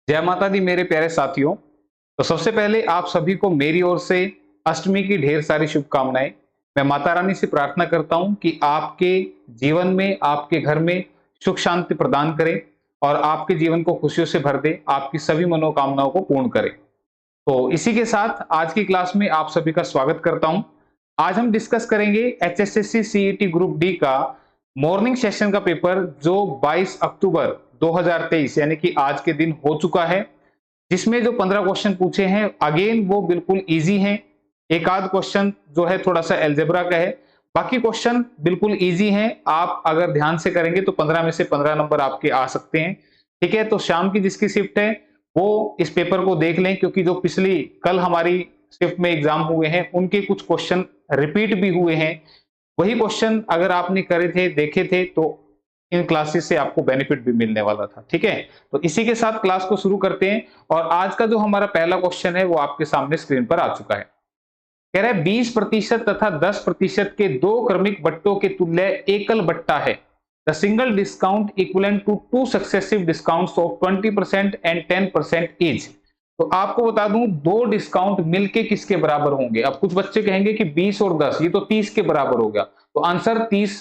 जय माता दी मेरे प्यारे साथियों। तो सबसे पहले आप सभी को मेरी ओर से अष्टमी की ढेर सारी शुभकामनाएं। मैं माता रानी से प्रार्थना करता हूं कि आपके जीवन में, आपके घर में सुख शांति प्रदान करे और आपके जीवन को खुशियों से भर दे, आपकी सभी मनोकामनाओं को पूर्ण करे। तो इसी के साथ आज की क्लास में आप सभी का स्वागत करता हूं। आज हम डिस्कस करेंगे एचएसएससी सीईटी ग्रुप डी का मॉर्निंग सेशन का पेपर जो 22 अक्टूबर 2023 यानी कि आज के दिन हो चुका है, जिसमें जो 15 क्वेश्चन पूछे हैं अगेन वो बिल्कुल इजी हैं। एक आध क्वेश्चन जो है थोड़ा सा एल्जेब्रा का है, बाकी क्वेश्चन बिल्कुल इजी हैं। आप अगर ध्यान से करेंगे तो 15 में से 15 नंबर आपके आ सकते हैं। ठीक है, तो शाम की जिसकी शिफ्ट है वो इस पेपर को देख लें, क्योंकि जो पिछली कल हमारी शिफ्ट में एग्जाम हुए हैं उनके कुछ क्वेश्चन रिपीट भी हुए हैं। वही क्वेश्चन अगर आपने करे थे, देखे थे, तो इन क्लासेस से आपको बेनिफिट भी मिलने वाला था। ठीक है, तो इसी के साथ क्लास को शुरू करते हैं। और आज का जो हमारा पहला क्वेश्चन है वो आपके सामने स्क्रीन पर आ चुका है। कह रहा है 20% तथा 10% के दो क्रमिक बट्टों के तुल्य एकल बट्टा है। The single discount equivalent to two successive discounts of 20% and 10% each. तो आपको बता दूं दो डिस्काउंट मिलके किसके बराबर होंगे। अब कुछ बच्चे कहेंगे कि 20 और 10 ये तो 30 के बराबर हो गया, तो आंसर 30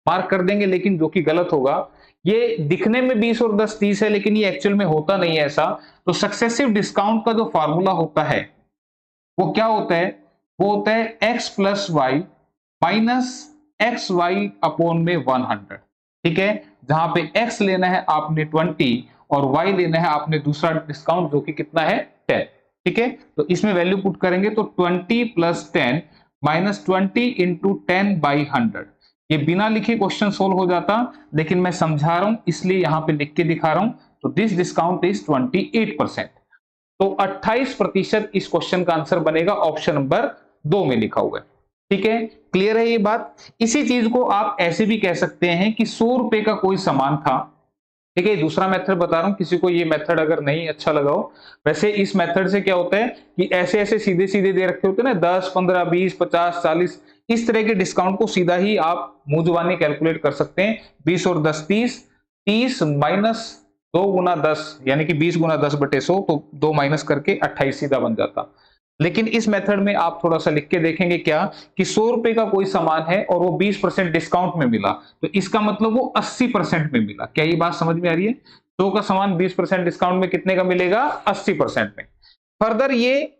मार्क कर देंगे, लेकिन जो कि गलत होगा। ये दिखने में 20 और 10 30 है, लेकिन ये एक्चुअल में होता नहीं है ऐसा। तो सक्सेसिव डिस्काउंट का जो फॉर्मूला होता है वो क्या होता है? वो होता है x plus y minus x y upon में 100। ठीक है, जहां पे x लेना है आपने 20 और y लेना है आपने दूसरा डिस्काउंट जो कि कितना है 10। ठीक है, तो इसमें वैल्यू पुट करेंगे तो 20 प्लस 10 माइनस 20 इंटू 10 बाई 100। ये बिना लिखे क्वेश्चन सोल्व हो जाता, लेकिन मैं समझा रहा हूं इसलिए यहां पे लिख के दिखा रहा हूं। तो दिस डिस्काउंट इज 28%। तो 28% इस क्वेश्चन का आंसर बनेगा, ऑप्शन नंबर 2 में लिखा हुआ है। ठीक है, क्लियर है ये बात? इसी चीज को आप ऐसे भी कह सकते हैं कि 100 रुपए का कोई सामान था। ठीक है, दूसरा मेथड बता रहा हूं, किसी को ये मेथड अगर नहीं अच्छा लगा हो। वैसे इस मेथड से क्या होता है कि ऐसे ऐसे सीधे सीधे दे रखे होते हैं ना, 10 15 20 50 40, इस तरह के डिस्काउंट को सीधा ही आप मुंह जुबानी कैलकुलेट कर सकते हैं। 20 और 10 30, 30 माइनस 2 गुना 10 यानी कि 20 गुना 10 बटे 100, तो 2 माइनस करके 28 सीधा बन जाता। लेकिन इस मेथड में आप थोड़ा सा लिख के देखेंगे क्या कि 100 रुपए का कोई सामान है और वो 20% डिस्काउंट में मिला, तो इसका मतलब वो 80% में मिला। क्या ये बात समझ में आ रही है? 100 का सामान 20% डिस्काउंट में कितने का मिलेगा? 80% में। फर्दर ये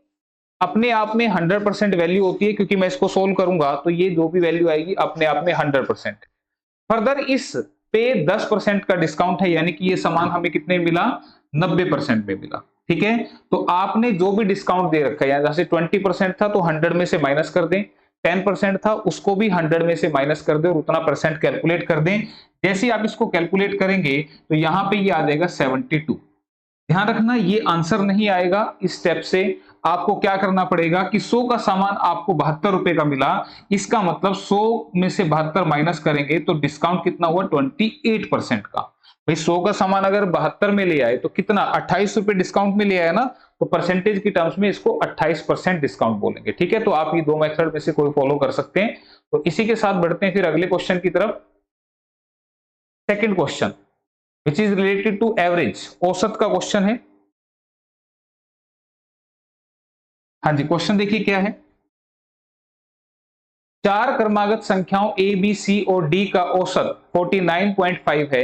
अपने आप में 100% वैल्यू होती है, क्योंकि मैं इसको सोल्व करूंगा तो ये जो भी वैल्यू आएगी अपने आप में 100%। फर्दर इस पे 10% का डिस्काउंट है, यानी कि ये सामान हमें कितने मिला? 90% में मिला। ठीक है, तो आपने जो भी डिस्काउंट दे रखा है, जैसे 20% था तो 100 में से माइनस कर दें, 10% था उसको भी 100 में से माइनस कर दें और उतना परसेंट कैलकुलेट कर दें। जैसे आप इसको कैलकुलेट करेंगे तो यहां पे ये आ जाएगा 72। ध्यान रखना ये आंसर नहीं आएगा। इस स्टेप से आपको क्या करना पड़ेगा कि 100 का सामान आपको 72 रुपए का मिला, इसका मतलब 100 में से 72 माइनस करेंगे तो डिस्काउंट कितना हुआ? 28% का। भाई 100 का सामान अगर 72 में ले आए तो कितना? 28 रुपए डिस्काउंट में ले आया ना, तो परसेंटेज की टर्म्स में इसको 28% डिस्काउंट बोलेंगे। ठीक है, तो आप ये दो मेथड में से कोई फॉलो कर सकते हैं। तो इसी के साथ बढ़ते हैं फिर अगले क्वेश्चन की तरफ। Second question which is related to average, औसत का क्वेश्चन है। हाँ जी, क्वेश्चन देखिए क्या है। चार क्रमागत संख्याओं ए बी सी और डी का औसत 49.5 है,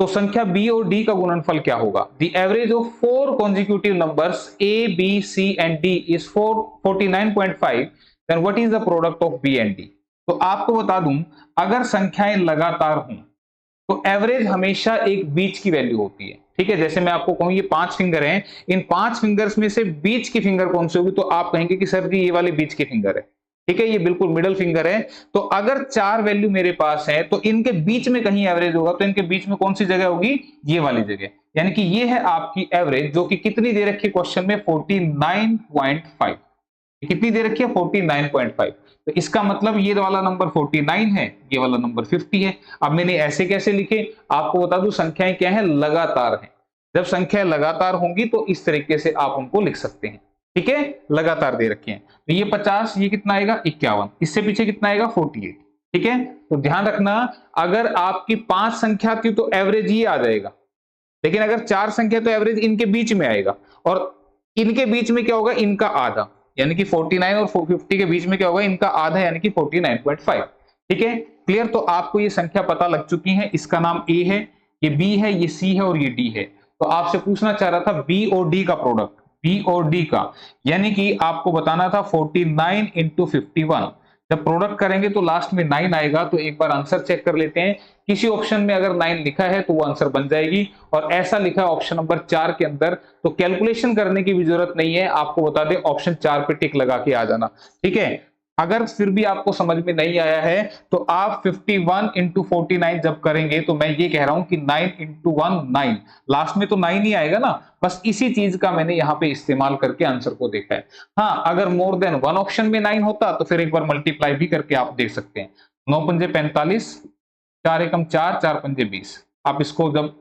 तो संख्या बी और डी का गुणनफल क्या होगा? The average of four consecutive numbers a b c and d is 49.5, then what is the product of b and d? तो आपको बता दूं, अगर संख्याएं लगातार हों तो एवरेज हमेशा एक बीच की वैल्यू होती है। ठीक है, जैसे मैं आपको कहूं ये 5 फिंगर हैं, इन 5 फिंगर्स में से बीच की फिंगर कौन सी होगी? तो आप कहेंगे कि सर जी ये वाली बीच की फिंगर है। ठीक है, ये बिल्कुल मिडल फिंगर है। तो अगर चार वैल्यू मेरे पास है तो इनके बीच में कहीं एवरेज होगा, तो इनके बीच में कौन सी जगह होगी? ये वाली जगह। यानी कि ये है आपकी एवरेज, जो कि कितनी दे रखी है क्वेश्चन में? 49.5। कितनी दे रखी है? 49.5। तो इसका मतलब ये वाला नंबर 49 है, ये वाला नंबर 50 है। अब मैंने ऐसे कैसे लिखे आपको बता दूं, संख्याएं क्या है? लगातार हैं। जब संख्याएं लगातार होंगी तो इस तरीके से आप उनको लिख सकते हैं। ठीक है, लगातार दे रखे हैं। तो ये 50, ये कितना आएगा? 51, इससे पीछे कितना आएगा? 48। ठीक है, तो ध्यान रखना, अगर आपकी 5 संख्या थी तो एवरेज ये आ जाएगा। लेकिन अगर 4 संख्या तो एवरेज इनके बीच में आएगा, और इनके बीच में क्या होगा, इनका आधा, यानी कि 49 और 450 के बीच में क्या होगा, इनका आधा यानी कि 49.5। ठीक है, क्लियर। तो आपको ये संख्या पता लग चुकी है, इसका नाम ए है, ये बी है, ये सी है और ये डी है। तो आपसे पूछना चाह रहा था बी और डी का प्रोडक्ट, बी और डी का, यानी कि आपको बताना था 49 इंटू 51। जब प्रोडक्ट करेंगे तो लास्ट में 9 आएगा। तो एक बार आंसर चेक कर लेते हैं, किसी ऑप्शन में अगर 9 लिखा है तो वो आंसर बन जाएगी, और ऐसा लिखा है ऑप्शन नंबर 4 के अंदर, तो कैलकुलेशन करने की भी जरूरत नहीं है। आपको बता दें ऑप्शन 4 पे टिक लगा के आ जाना। ठीक है, अगर फिर भी आपको समझ में नहीं आया है तो आप 51 इंटू 49 जब करेंगे, तो मैं ये कह रहा हूं कि 9 इंटू 1 9, लास्ट में तो 9 ही आएगा ना, बस इसी चीज का मैंने यहाँ पे इस्तेमाल करके आंसर को देखा है। हाँ, अगर मोर देन 1 ऑप्शन में 9 होता तो फिर एक बार मल्टीप्लाई भी करके आप देख सकते हैं। 9 पंजे 45, 4 एकम 4, 4 पंजे 20। आप इसको जब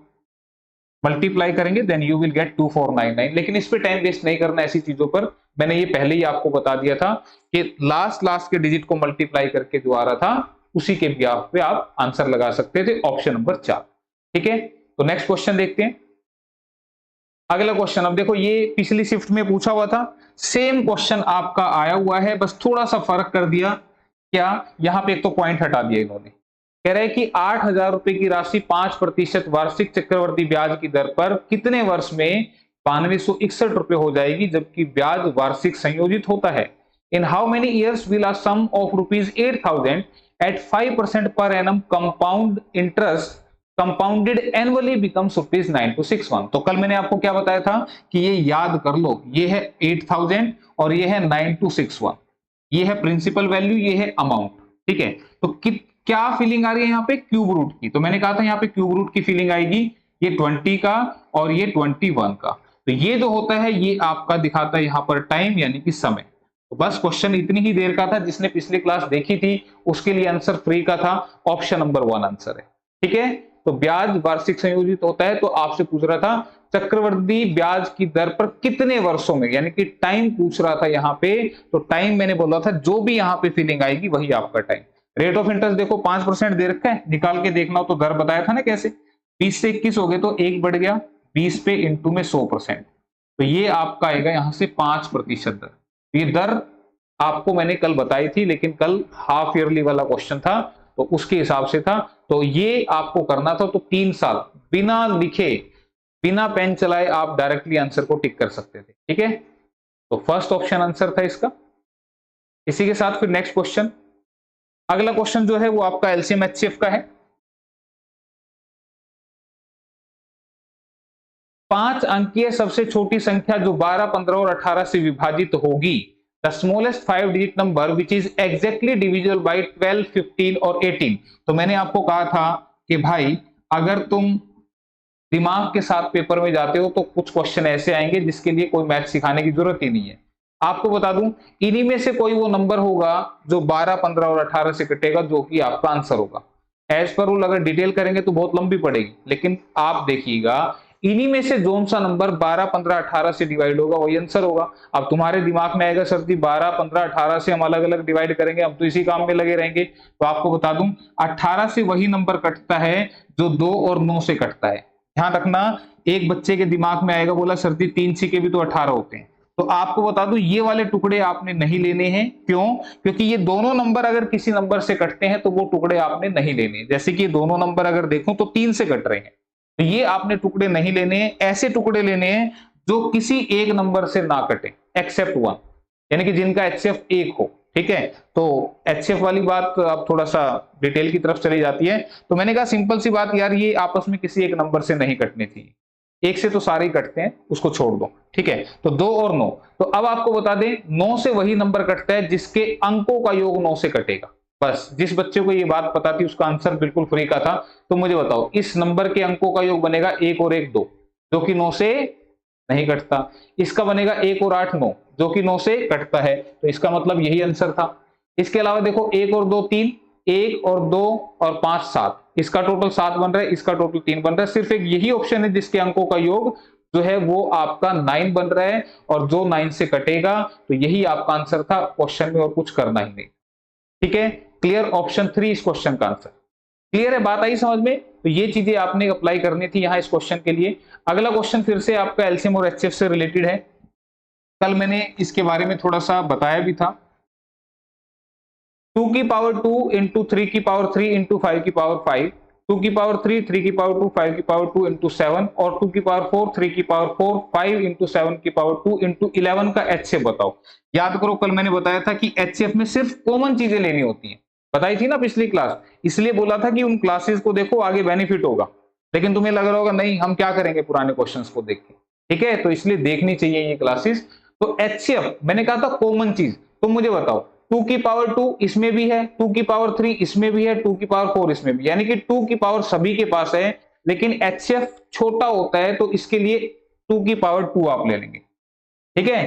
मल्टीप्लाई करेंगे देन यू विल गेट 2499। लेकिन इस पे टाइम वेस्ट नहीं करना ऐसी चीजों पर, मैंने ये पहले ही आपको बता दिया था कि लास्ट के डिजिट को मल्टीप्लाई करके जो आ रहा था उसी के ब्याह पे आप आंसर लगा सकते थे, ऑप्शन नंबर 4। ठीक है, तो नेक्स्ट क्वेश्चन देखते हैं। अगला क्वेश्चन, अब देखो ये पिछली शिफ्ट में पूछा हुआ था, सेम क्वेश्चन आपका आया हुआ है, बस थोड़ा सा फर्क कर दिया। क्या, यहां पे एक तो पॉइंट हटा दिया इन्होंने, कह रहे हैं कि 8,000 रुपए की राशि 5% वार्षिक चक्रवर्ती ब्याज की दर पर कितने वर्ष में 9261 रुपए हो जाएगी, जबकि ब्याज वार्षिक संयोजित होता है। In how many years will a sum of rupees 8,000 at 5% per annum compound interest compounded annually becomes rupees 9261। तो कल मैंने आपको क्या बताया था कि ये याद कर लो, ये है 8,000 और ये है 9261, ये है प्रिंसिपल वैल्यू, ये है अमाउंट। ठीक है, तो क्या फीलिंग आ रही है यहाँ पे, क्यूब रूट की। तो मैंने कहा था यहाँ पे क्यूब रूट की फीलिंग आएगी, ये 20 का और ये 21 का। तो ये जो होता है ये आपका दिखाता है यहाँ पर टाइम यानी कि समय। तो बस क्वेश्चन इतनी ही देर का था, जिसने पिछली क्लास देखी थी उसके लिए आंसर फ्री का था, ऑप्शन नंबर 1 आंसर है। ठीक है, तो ब्याज वार्षिक संयोजित होता है, तो आपसे पूछ रहा था चक्रवृद्धि ब्याज की दर पर कितने वर्षों में, यानी कि टाइम पूछ रहा था यहाँ पे। तो टाइम मैंने बोला था जो भी यहाँ पे फीलिंग आएगी वही आपका टाइम। रेट ऑफ इंटरेस्ट देखो 5% दे रखा है, निकाल के देखना हो तो दर बताया था ना कैसे, 20 से 21 हो गए तो 1 बढ़ गया, 20 पे इंटू में 100%, तो ये आपका आएगा यहाँ से 5% दर। ये दर आपको मैंने कल बताई थी, लेकिन कल हाफ ईयरली वाला क्वेश्चन था तो उसके हिसाब से था। तो ये आपको करना था, तो 3 साल बिना लिखे बिना पेन चलाए आप डायरेक्टली आंसर को टिक कर सकते थे। ठीक है, तो फर्स्ट ऑप्शन आंसर था इसका। इसी के साथ फिर नेक्स्ट क्वेश्चन, अगला क्वेश्चन जो है वो आपका एलसीएम एचसीएफ का है। 5 अंकीय सबसे छोटी संख्या जो 12, 15 और 18 से विभाजित होगी, the smallest 5 digit number which is exactly divisible by 12, 15 और 18। तो मैंने आपको कहा था कि भाई अगर तुम दिमाग के साथ पेपर में जाते हो तो कुछ क्वेश्चन ऐसे आएंगे जिसके लिए कोई मैथ सिखाने की जरूरत ही नहीं है। आपको बता दूं, इन्हीं में से कोई वो नंबर होगा जो 12, 15 और 18 से कटेगा, जो कि आपका आंसर होगा। एज पर रूल अगर डिटेल करेंगे तो बहुत लंबी पड़ेगी, लेकिन आप देखिएगा इन्हीं में से जोन सा नंबर 12, 15, 18 से डिवाइड होगा वही आंसर होगा। अब तुम्हारे दिमाग में आएगा सर जी 12, 15, 18 से हम अलग अलग डिवाइड करेंगे, हम तो इसी काम में लगे रहेंगे। तो आपको बता दूं 18 से वही नंबर कटता है जो 2 और 9 से कटता है। ध्यान रखना, एक बच्चे के दिमाग में आएगा बोला सर जी 3 छीके भी तो 18 होते हैं। तो आपको बता दूं ये वाले टुकड़े आपने नहीं लेने हैं। क्यों? क्योंकि ये दोनों नंबर अगर किसी नंबर से कटते हैं तो वो टुकड़े आपने नहीं लेने। जैसे कि ये दोनों नंबर अगर देखूं तो 3 से कट रहे हैं, तो ये आपने टुकड़े नहीं लेने हैं। ऐसे टुकड़े लेने हैं जो किसी एक नंबर से ना कटे एक्सेप्ट 1, यानी कि जिनका एचसीएफ 1 हो। ठीक है, तो एचसीएफ वाली बात अब थोड़ा सा डिटेल की तरफ चली जाती है। तो मैंने कहा सिंपल सी बात यार, ये आपस में किसी एक नंबर से नहीं कटनी थी, एक से तो सारे ही कटते हैं, उसको छोड़ दो। ठीक है, तो 2 और 9। तो अब आपको बता दें 9 से वही नंबर कटता है जिसके अंकों का योग 9 से कटेगा। बस जिस बच्चे को ये बात पता थी उसका आंसर बिल्कुल फ्री का था। तो मुझे बताओ इस नंबर के अंकों का योग बनेगा 1 और 1 2, जो कि 9 से नहीं कटता। इसका बनेगा 1 और 8 9, जो कि 9 से कटता है। तो इसका मतलब यही आंसर था। इसके अलावा देखो 1 और 2 3, 1 और 2 और 5 7, इसका टोटल 7 बन रहा है, इसका टोटल 3 बन रहा है। सिर्फ एक यही ऑप्शन है जिसके अंकों का योग जो है वो आपका 9 बन रहा है, और जो 9 से कटेगा तो यही आपका आंसर था क्वेश्चन में, और कुछ करना ही नहीं। ठीक है, क्लियर? ऑप्शन 3 इस क्वेश्चन का आंसर। क्लियर है? बात आई समझ में? तो ये चीजें आपने अप्लाई करनी थी यहाँ इस क्वेश्चन के लिए। अगला क्वेश्चन फिर से आपका एलसीएम और एचसीएफ से रिलेटेड है। कल मैंने इसके बारे में थोड़ा सा बताया भी था। 2 की पावर 2 इंटू 3 की पावर 3 इंटू 5 की पावर 5, 2 की पावर 3, 3 की पावर 2, 5 की पावर 2 इंटू 7 और 2 की पावर 4, 3 की पावर 4, 5 इंटू 7 की पावर 2 इंटू 11 का एचसीएफ बताओ। याद करो कल मैंने बताया था कि एचसीएफ में सिर्फ कॉमन चीजें लेनी होती हैं, बताई थी ना पिछली क्लास, इसलिए बोला था कि उन क्लासेस को देखो आगे बेनिफिट होगा। लेकिन तुम्हें लग रहा होगा नहीं हम क्या करेंगे पुराने क्वेश्चंस को देख के, ठीक है, तो इसलिए देखनी चाहिए ये क्लासेस। तो एचसीएफ मैंने कहा था कॉमन चीज, तुम मुझे बताओ 2 की पावर 2 इसमें भी है, 2 की पावर 3 इसमें भी है, 2 की पावर 4 इसमें भी, यानी कि 2 की पावर सभी के पास है, लेकिन एचसीएफ छोटा होता है तो इसके लिए 2 की पावर 2 आप ले लेंगे, ठीक है।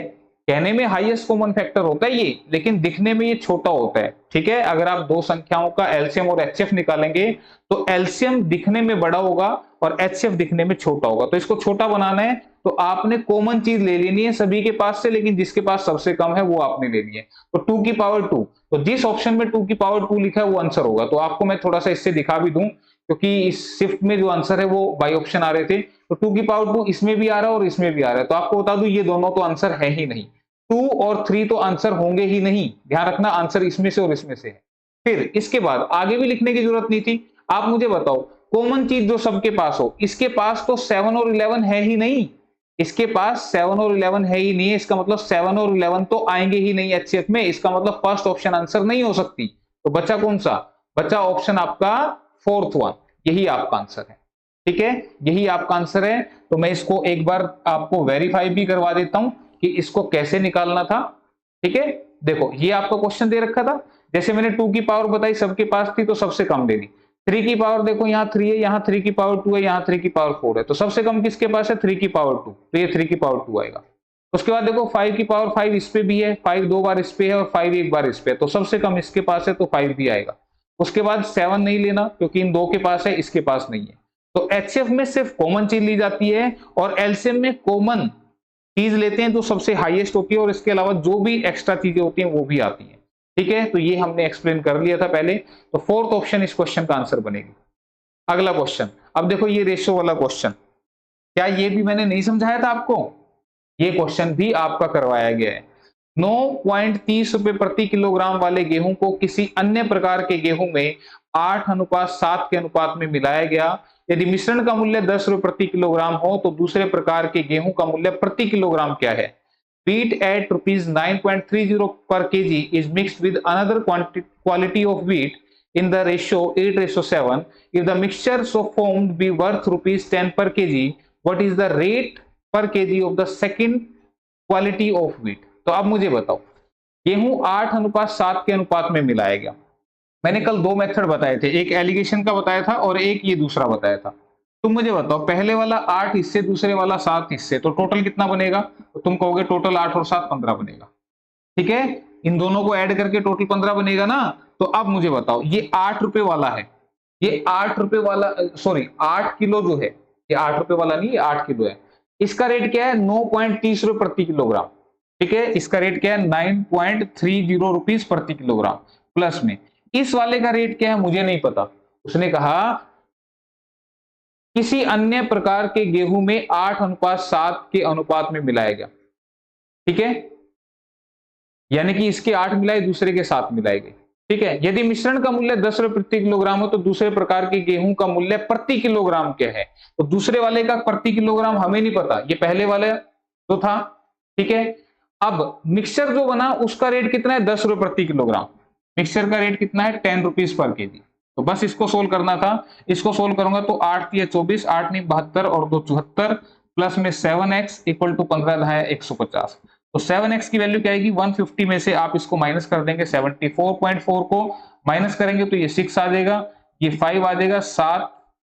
कहने में हाईएस्ट कॉमन फैक्टर होता है ये, लेकिन दिखने में ये छोटा होता है, ठीक है। अगर आप दो संख्याओं का एलसीएम और एचसीएफ निकालेंगे तो एलसीएम दिखने में बड़ा होगा और एचसीएफ दिखने में छोटा होगा। तो इसको छोटा बनाना है तो आपने कॉमन चीज ले लेनी है सभी के पास से, लेकिन जिसके पास सबसे कम है वो आपने ले लिया है। तो 2 की पावर 2, तो जिस ऑप्शन में 2 की पावर 2 लिखा है वो आंसर होगा। तो आपको मैं थोड़ा सा इससे दिखा भी दूं, क्योंकि इस शिफ्ट में जो आंसर है वो बाई ऑप्शन आ रहे थे, तो 2 की पावर 2 इसमें भी आ रहा है और इसमें भी आ रहा है। तो आपको बता दूं ये दोनों तो आंसर है ही नहीं, 2 और 3 तो आंसर होंगे ही नहीं, ध्यान रखना आंसर इसमें से और इसमें से है। फिर इसके बाद आगे भी लिखने की जरूरत नहीं थी। आप मुझे बताओ कॉमन चीज जो सबके पास हो, इसके पास तो 7 और 11 है ही नहीं, इसके पास 7 और 11 है ही नहीं है, इसका मतलब 7 और 11 तो आएंगे ही नहीं एचसीएफ में, इसका मतलब फर्स्ट ऑप्शन आंसर नहीं हो सकती। तो बचा कौन सा, बचा ऑप्शन आपका फोर्थ वन, यही आपका आंसर है, ठीक है, यही आपका आंसर है। तो मैं इसको एक बार आपको वेरीफाई भी करवा देता हूं कि इसको कैसे निकालना था, ठीक है। देखो ये आपको क्वेश्चन दे रखा था, जैसे मैंने 2 की पावर बताई सबके पास थी तो सबसे कम ले ली। 3 की पावर देखो यहाँ 3 है, यहाँ 3 की पावर 2 है, यहाँ 3 की पावर 4 है, तो सबसे कम किसके पास है 3 की पावर 2, तो ये 3 की पावर 2 आएगा। उसके बाद देखो 5 की पावर 5 इस पे भी है, 5 दो बार इस पे है और 5 एक बार इस पे है, तो सबसे कम इसके पास है तो 5 भी आएगा। उसके बाद 7 नहीं लेना क्योंकि इन दो के पास है, इसके पास नहीं है। तो एचसीएफ में सिर्फ कॉमन चीज ली जाती है और एलसीएम में कॉमन चीज लेते हैं जो सबसे हाईएस्ट होती है और इसके अलावा जो भी एक्स्ट्रा चीजें होती हैं वो भी आती हैं, ठीक है। तो ये हमने एक्सप्लेन कर लिया था पहले, तो फोर्थ ऑप्शन इस क्वेश्चन का आंसर बनेगी। अगला क्वेश्चन, अब देखो ये रेशियो वाला क्वेश्चन, क्या ये भी मैंने नहीं समझाया था आपको, ये क्वेश्चन भी आपका करवाया गया है। 9.30 रुपए प्रति किलोग्राम वाले गेहूं को किसी अन्य प्रकार के गेहूं में 8:7 के अनुपात में मिलाया गया। यदि मिश्रण का मूल्य 10 रुपए प्रति किलोग्राम हो तो दूसरे प्रकार के गेहूं का मूल्य प्रति किलोग्राम क्या है। Wheat at rupees 9.30 per kg is mixed with another quality of wheat in the ratio 8:7. If the mixture so formed be worth rupees 10 per kg, what is the rate per kg of the second quality of wheat? तो अब मुझे बताओ गेहूं 8:7 के अनुपात में मिलाया गया। मैंने कल दो मेथड बताए थे, एक एलिगेशन का बताया था और एक ये दूसरा बताया था। तुम मुझे बताओ पहले वाला 8 हिस्से, दूसरे वाला 7 हिस्से, तो टोटल कितना बनेगा, तो तुम कहोगे टोटल 8 और 7 15 बनेगा, ठीक है। इन दोनों को ऐड करके टोटल 15 बनेगा ना। तो अब मुझे बताओ ये 8 रुपए वाला है, ये 8 रुपए वाला, सॉरी 8 किलो जो है, ये 8 रुपए वाला नहीं, ये 8 किलो है। इसका रेट क्या है 9.30 रुपए प्रति किलोग्राम, ठीक है। इसका रेट क्या है 9.30 रुपीज प्रति किलोग्राम प्लस में। इस वाले का रेट क्या है मुझे नहीं पता, उसने कहा किसी अन्य प्रकार के गेहूं में 8:7 के अनुपात में मिलाया गया, ठीक है, यानी कि इसके 8 मिलाए दूसरे के 7 मिलाए गए, ठीक है। यदि मिश्रण का मूल्य 10 रुपए प्रति किलोग्राम हो तो दूसरे प्रकार के गेहूं का मूल्य प्रति किलोग्राम क्या है। तो दूसरे वाले का प्रति किलोग्राम हमें नहीं पता, ये पहले वाले तो था, ठीक है। अब मिक्सचर जो बना उसका रेट कितना है 10 रुपए प्रति किलोग्राम, मिक्सचर का रेट कितना है 10 रुपीज पर केजी। तो बस इसको सोल्व करना था, इसको सोल्व करूंगा तो 8 3 24, 8 9 72 और 2 74 प्लस में 7x इक्वल टू 15 है 150। तो 7x की वैल्यू क्या आएगी 150 में से आप इसको माइनस कर देंगे, 74.4 को माइनस करेंगे तो ये 6 आ जाएगा, ये 5 आ जाएगा, 7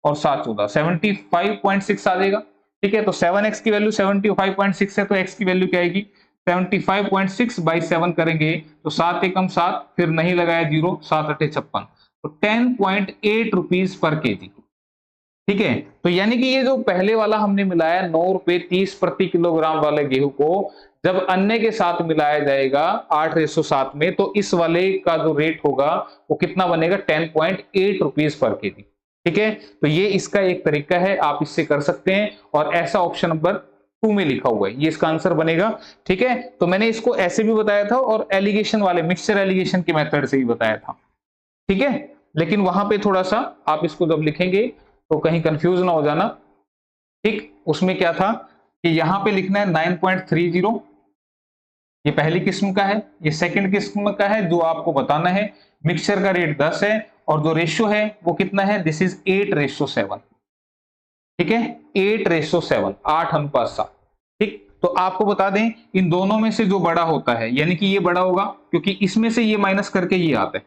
और 7 14 75.6 आ जाएगा, ठीक है। तो 7x की वैल्यू 75.6 है तो x की वैल्यू क्या आएगी 75.6 बाई 7 करेंगे तो 7 एकम 7, फिर नहीं लगाया 0, 7 8 56, तो 10.8 रुपीज पर केजी, ठीक है। तो यानी कि ये जो पहले वाला हमने मिलाया 9 रुपए 30 प्रति किलोग्राम वाले गेहूं को जब अन्य के साथ मिलाया जाएगा 8:7 में, तो इस वाले का जो रेट होगा वो कितना बनेगा 10.8 रुपीज पर केजी, ठीक है, तो ये इसका एक तरीका है, आप इससे कर सकते हैं। और ऐसा ऑप्शन नंबर 2 में लिखा हुआ है, ये इसका आंसर बनेगा। ठीक है, तो मैंने इसको ऐसे भी बताया था और एलिगेशन वाले मिक्सचर एलिगेशन के मेथड से भी बताया था। ठीक है, लेकिन वहां पे थोड़ा सा आप इसको जब लिखेंगे तो कहीं कंफ्यूज ना हो जाना। ठीक, उसमें क्या था कि यहां पे लिखना है 9.30, ये पहली किस्म का है, ये सेकंड किस्म का है जो आपको बताना है। मिक्सचर का रेट 10 है और जो रेशियो है वो कितना है, दिस इज 8:7। ठीक है, 8:7, 8:7। ठीक, तो आपको बता दें इन दोनों में से जो बड़ा होता है, यानी कि ये बड़ा होगा क्योंकि इसमें से ये माइनस करके ये आता है।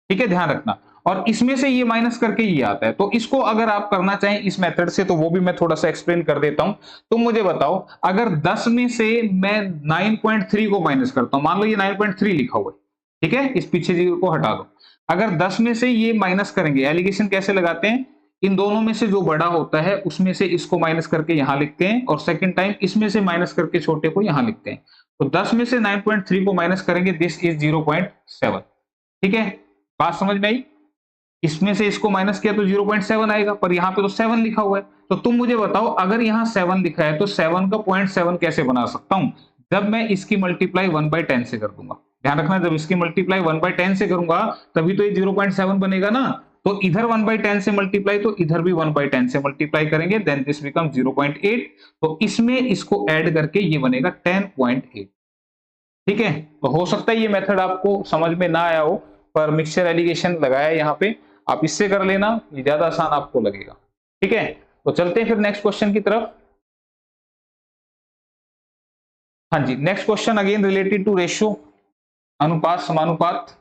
ठीक है, ध्यान रखना। और इसमें से ये माइनस करके ये आता है, तो इसको अगर आप करना चाहें इस मेथड से तो वो भी मैं थोड़ा सा एक्सप्लेन कर देता हूं। तो मुझे बताओ, अगर 10 में से मैं 9.3 को माइनस करता हूं, मान लो ये 9.3 लिखा हुआ है। ठीक है, इस पीछे जीरो को हटा दो। अगर 10 में से ये माइनस करेंगे, एलिगेशन कैसे लगाते हैं, इन दोनों में से जो बड़ा होता है उसमें से इसको माइनस करके यहां लिखते हैं और सेकंड टाइम इसमें से माइनस करके छोटे को यहां लिखते हैं। तो 10 में से 9.3 को माइनस करेंगे, दिस इज 0.7। ठीक है, बात समझ में आई। इसमें से इसको माइनस किया तो 0.7 आएगा, पर यहाँ पे तो 7 लिखा हुआ है। तो तुम मुझे बताओ, अगर यहाँ 7 लिखा है तो 7 का 0.7 कैसे बना सकता हूं, जब मैं इसकी मल्टीप्लाई 1/10 से कर दूंगा। ध्यान रखना, जब इसकी मल्टीप्लाई 1/10 से करूंगा तभी तो ये 0.7 बनेगा ना। तो इधर 1/10 से मल्टीप्लाई, तो इधर भी 1/10 से मल्टीप्लाई करेंगे, देन दिस बिकम 0.8। तो इसमें इसको ऐड करके ये बनेगा 10.8। ठीक है, तो हो सकता है ये मेथड आपको समझ में ना आया हो, पर मिक्सचर एलिगेशन लगाया है यहाँ पे, आप इससे कर लेना, ये ज्यादा आसान आपको लगेगा। ठीक है, तो चलते हैं फिर नेक्स्ट क्वेश्चन की तरफ। हाँ जी, next question again related to ratio, अनुपात समानुपात।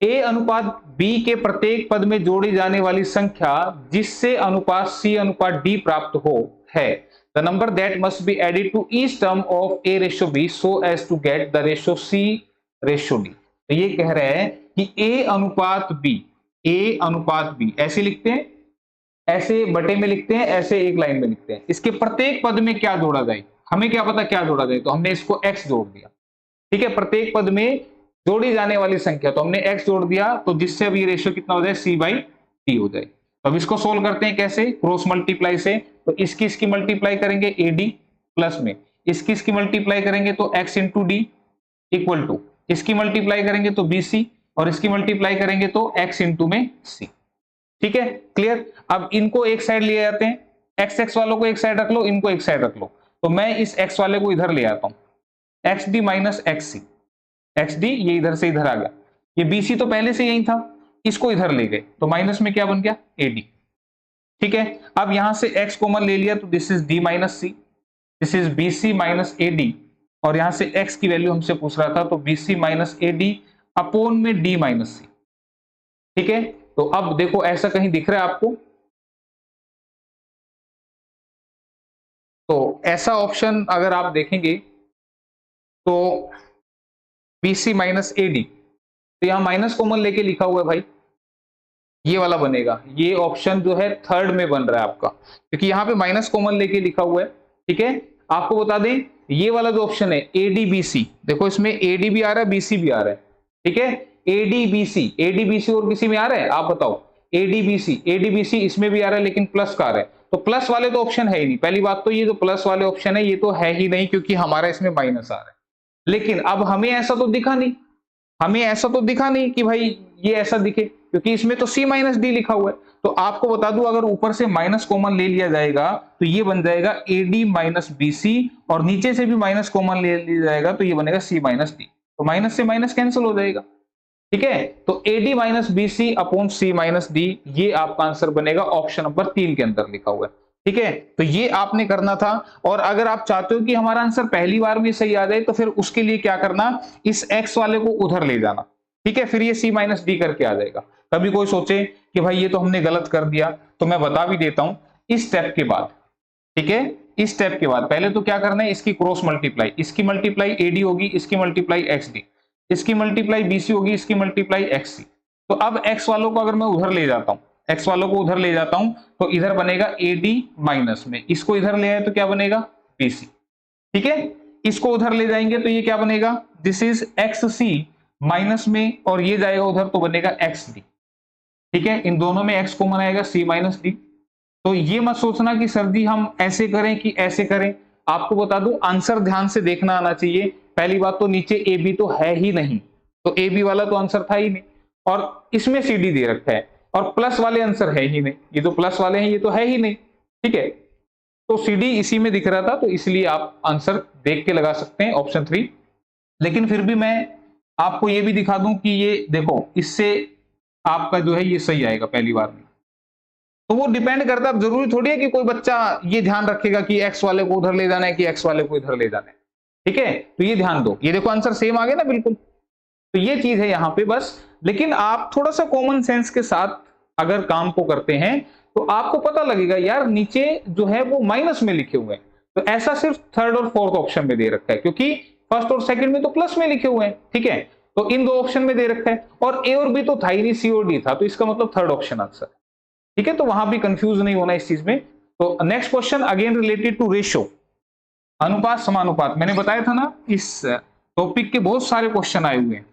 ए अनुपात बी के प्रत्येक पद में जोड़ी जाने वाली संख्या जिससे अनुपात सी अनुपात डी प्राप्त हो है the number that must be added to each term of a ratio b so as to get the ratio c ratio d. तो ये कह रहे हैं कि ए अनुपात बी, ए अनुपात बी ऐसे लिखते हैं, ऐसे बटे में लिखते हैं, ऐसे एक लाइन में लिखते हैं। इसके प्रत्येक पद में क्या जोड़ा जाए, हमें क्या पता क्या जोड़ा जाए, तो हमने इसको एक्स जोड़ दिया। ठीक है, प्रत्येक पद में जोड़ी जाने वाली संख्या, तो हमने x जोड़ दिया, तो जिससे अब ये रेशियो कितना हो जाए, c/d हो जाए। तो अब इसको सोल्व करते हैं कैसे, क्रॉस मल्टीप्लाई से। तो इसकी मल्टीप्लाई करेंगे ad प्लस में, इसकी मल्टीप्लाई करेंगे तो x into d equal to, इसकी मल्टीप्लाई करेंगे तो bc और इसकी मल्टीप्लाई करेंगे तो x इंटू में c। ठीक है, क्लियर। अब इनको एक साइड ले जाते हैं, x वालों को एक साइड रख लो, इनको एक साइड रख लो। तो मैं इस x वाले को इधर ले आता हूं, xd माइनस xc, XD ये इधर से इधर आ गया, ये BC तो पहले से यही था, इसको इधर ले गए तो माइनस में क्या बन गया, AD। ठीक है, अब यहां से X कॉमन ले लिया तो this is D minus C, this is BC minus AD। और यहां से X की वैल्यू हमसे पूछ रहा था, तो BC माइनस AD अपोन में D माइनस C। ठीक है, तो अब देखो ऐसा कहीं दिख रहा है आपको, तो ऐसा ऑप्शन अगर आप देखेंगे तो BC माइनस AD, तो यहां माइनस कॉमन लेके लिखा हुआ है भाई, ये वाला बनेगा। ये ऑप्शन जो है थर्ड में बन रहा है आपका, क्योंकि यहाँ पे माइनस कॉमन लेके लिखा हुआ है। ठीक है, आपको बता दें ये वाला जो ऑप्शन है ADBC, देखो इसमें AD भी आ रहा है BC भी आ रहा है। ठीक है, ADBC और किसी में आ रहा है, आप बताओ। ADBC इसमें भी आ रहा है, लेकिन प्लस का आ रहा है, तो प्लस वाले तो ऑप्शन है ही नहीं। पहली बात तो ये जो प्लस वाले ऑप्शन है ये तो है ही नहीं, क्योंकि हमारा इसमें माइनस आ रहा है। लेकिन अब हमें ऐसा तो दिखा नहीं, हमें ऐसा तो दिखा नहीं कि भाई ये ऐसा दिखे, क्योंकि इसमें तो C माइनस डी लिखा हुआ है। तो आपको बता दूं, अगर ऊपर से माइनस कॉमन ले लिया जाएगा तो ये बन जाएगा AD माइनस BC, और नीचे से भी माइनस कॉमन ले लिया जाएगा तो ये बनेगा C माइनस डी। तो माइनस से माइनस कैंसिल हो जाएगा। ठीक है, तो AD minus BC upon C minus D, ये आपका आंसर बनेगा ऑप्शन नंबर 3 के अंदर लिखा हुआ है। ठीक है, तो ये आपने करना था। और अगर आप चाहते हो कि हमारा आंसर पहली बार में सही आ जाए तो फिर उसके लिए क्या करना, इस x वाले को उधर ले जाना। ठीक है, फिर ये C माइनस डी करके आ जाएगा। कभी कोई सोचे कि भाई ये तो हमने गलत कर दिया, तो मैं बता भी देता हूं इस स्टेप के बाद। ठीक है, इस स्टेप के बाद पहले तो क्या करना है, इसकी क्रॉस मल्टीप्लाई, इसकी मल्टीप्लाई AD होगी, इसकी मल्टीप्लाई XD, इसकी मल्टीप्लाई BC होगी, इसकी मल्टीप्लाई XC। तो अब x वालों को अगर मैं उधर ले जाता हूं, x वालों को उधर ले जाता हूं, तो इधर बनेगा AD माइनस में, इसको इधर ले आए तो क्या बनेगा BC। ठीक है, इसको उधर ले जाएंगे तो ये क्या बनेगा, this is x c minus में, और ये जाएगा उधर तो बनेगा एक्स डी। ठीक है, इन दोनों में एक्स कॉमन आएगा, सी माइनस डी। तो ये मत सोचना कि सर जी हम ऐसे करें कि ऐसे करें, आपको बता दूं आंसर ध्यान से देखना आना चाहिए। पहली बात तो नीचे ए बी तो है ही नहीं, तो ए बी वाला तो आंसर था ही नहीं, और इसमें सी डी दे रखा है, और प्लस वाले आंसर है ही नहीं, ये तो प्लस वाले हैं, ये तो है ही नहीं। ठीक है, तो सी डी इसी में दिख रहा था, तो इसलिए आप आंसर देख के लगा सकते हैं ऑप्शन 3। लेकिन फिर भी मैं आपको ये भी दिखा दूं कि ये देखो, इससे आपका जो है ये सही आएगा पहली बार में। तो वो डिपेंड करता है, जरूरी थोड़ी है कि कोई बच्चा ये ध्यान रखेगा कि एक्स वाले को उधर ले जाना है कि एक्स वाले को इधर ले जाना है। ठीक है, तो ये ध्यान दो, ये देखो आंसर सेम आ गया ना बिल्कुल। तो ये चीज है यहाँ पे बस, लेकिन आप थोड़ा सा कॉमन सेंस के साथ अगर काम को करते हैं तो आपको पता लगेगा यार नीचे जो है वो माइनस में लिखे हुए हैं, तो ऐसा सिर्फ थर्ड और फोर्थ ऑप्शन में दे रखा है, क्योंकि फर्स्ट और सेकंड में तो प्लस में लिखे हुए हैं। ठीक है, तो इन दो ऑप्शन में दे रखा है, और ए और बी तो था ही नहीं, सी और डी था, तो इसका मतलब थर्ड ऑप्शन आंसर। ठीक है, तो वहां भी कंफ्यूज नहीं होना इस चीज में। तो next question again related to ratio, अनुपात समानुपात। मैंने बताया था ना इस टॉपिक के बहुत सारे क्वेश्चन आए हुए हैं,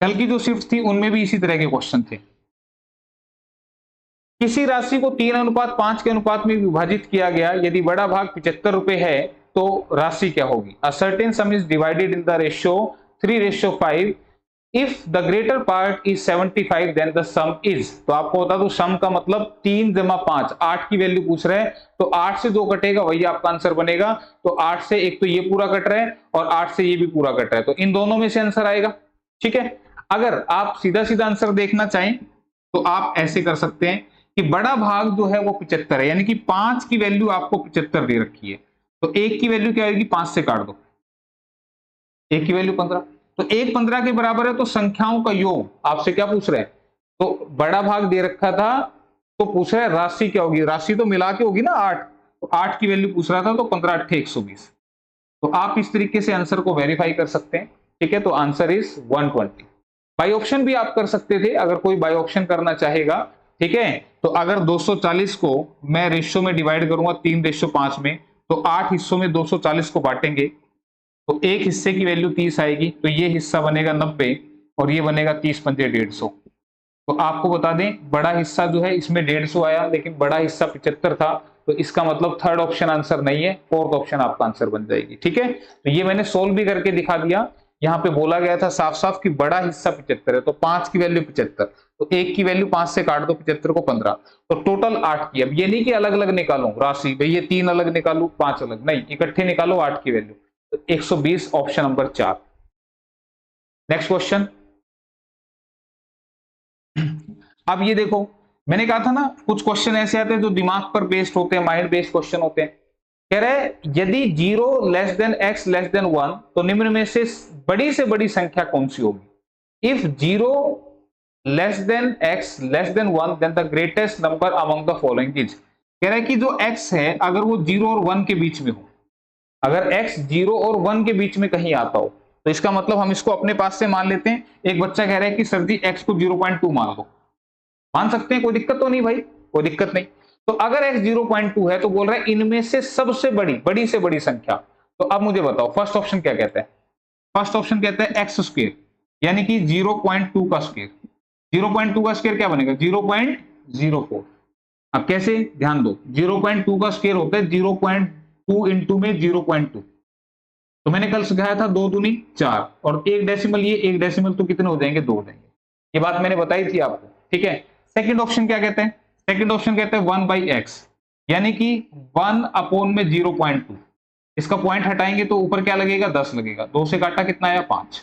कल की जो शिफ्ट थी उनमें भी इसी तरह के क्वेश्चन थे। किसी राशि को 3:5 के अनुपात में विभाजित किया गया, यदि बड़ा भाग 75 रुपए है तो राशि क्या होगी। A certain sum is divided in the ratio 3:5, if the greater part is 75 then the sum is. तो आपको बता दो सम का मतलब 3 जमा 5, 8 की वैल्यू पूछ रहे हैं, तो 8 से जो कटेगा वही आपका आंसर बनेगा। तो 8 से एक तो ये पूरा कट रहा है और 8 से ये भी पूरा कट रहा है, तो इन दोनों में से आंसर आएगा। ठीक है, अगर आप सीधा सीधा आंसर देखना चाहें तो आप ऐसे कर सकते हैं कि बड़ा भाग जो है वो 75 है, यानी कि 5 की वैल्यू आपको 75 दे रखी है, तो 1 की वैल्यू क्या आएगी, 5 से काट दो, 1 की वैल्यू 15, तो 1 15 के बराबर है, तो संख्याओं का योग आपसे क्या पूछ रहे हैं, तो बड़ा भाग दे रखा था तो पूछ रहा है राशि क्या होगी, राशि तो मिला के होगी ना 8, तो 8 की वैल्यू पूछ रहा था, तो 15 8 120। तो आप इस तरीके से आंसर को वेरीफाई कर सकते हैं। ठीक है, तो आंसर इज 120। बाई ऑप्शन भी आप कर सकते थे अगर कोई बाई ऑप्शन करना चाहेगा। ठीक है, तो अगर 240 को मैं रेशियो में डिवाइड करूंगा 3:5 में, तो 8 हिस्सों में 240 को बांटेंगे, तो एक हिस्से की वैल्यू 30 आएगी, तो ये हिस्सा बनेगा 90 और ये बनेगा 30 पंजे 150। तो आपको बता दें बड़ा हिस्सा जो है इसमें 150 आया, लेकिन बड़ा हिस्सा 75 था, तो इसका मतलब थर्ड ऑप्शन आंसर नहीं है, फोर्थ ऑप्शन आपका आंसर बन जाएगी। ठीक है, तो ये मैंने सोल्व भी करके दिखा दिया। यहाँ पे बोला गया था साफ साफ कि बड़ा हिस्सा 75 है, तो 5 की वैल्यू 75, तो 1 की वैल्यू 5 से काट दो, 75 को 15, तो टोटल 8 की। अब ये नहीं कि अलग अलग निकालो राशि, भाई ये 3 अलग निकालू 5 अलग, नहीं, इकट्ठे निकालो 8 की वैल्यू, तो 120 ऑप्शन नंबर 4। Next question. अब ये देखो, मैंने कहा था ना कुछ क्वेश्चन ऐसे आते हैं जो दिमाग पर बेस्ड होते हैं, माइंड बेस्ड क्वेश्चन होते हैं। कह रहे यदि 0 less than x less than 1, तो निम्न में से बड़ी संख्या कौन सी होगी। If 0 less than x less than 1 then the greatest number among the following is. कह रहा है कि जो x है अगर वो 0 और 1 के बीच में हो, अगर x 0 और 1 के बीच में कहीं आता हो, तो इसका मतलब हम इसको अपने पास से मान लेते हैं। एक बच्चा कह रहा है कि सर जी x को 0.2 मान लो, मान सकते हैं, कोई दिक्कत तो नहीं भाई, कोई दिक्कत नहीं। तो अगर x 0.2 है तो बोल रहा है इनमें से सबसे बड़ी से बड़ी संख्या। तो अब मुझे बताओ फर्स्ट ऑप्शन क्या कहता है। फर्स्ट ऑप्शन कहता है एक्स स्क्वायर, यानी कि 0.2 का स्क्वायर। 0.2 का स्क्वायर क्या बनेगा, 0.04। अब कैसे, ध्यान दो, 0.2 का स्क्वायर होता है 0.2 इंटू में 0.2। तो मैंने कल सिखाया था 2 दूनी 4, और एक डेसिमल ये, एक डेसिमल तो कितने हो जाएंगे, 2 हो जाएंगे। ये बात मैंने बताई थी आपको। ठीक है, सेकंड ऑप्शन क्या कहते हैं, सेकंड ऑप्शन कहते हैं 1/x, यानी कि 1 अपॉन में 0.2। इसका पॉइंट हटाएंगे तो ऊपर क्या लगेगा, 10 लगेगा, 2 से काटा कितना आया, 5।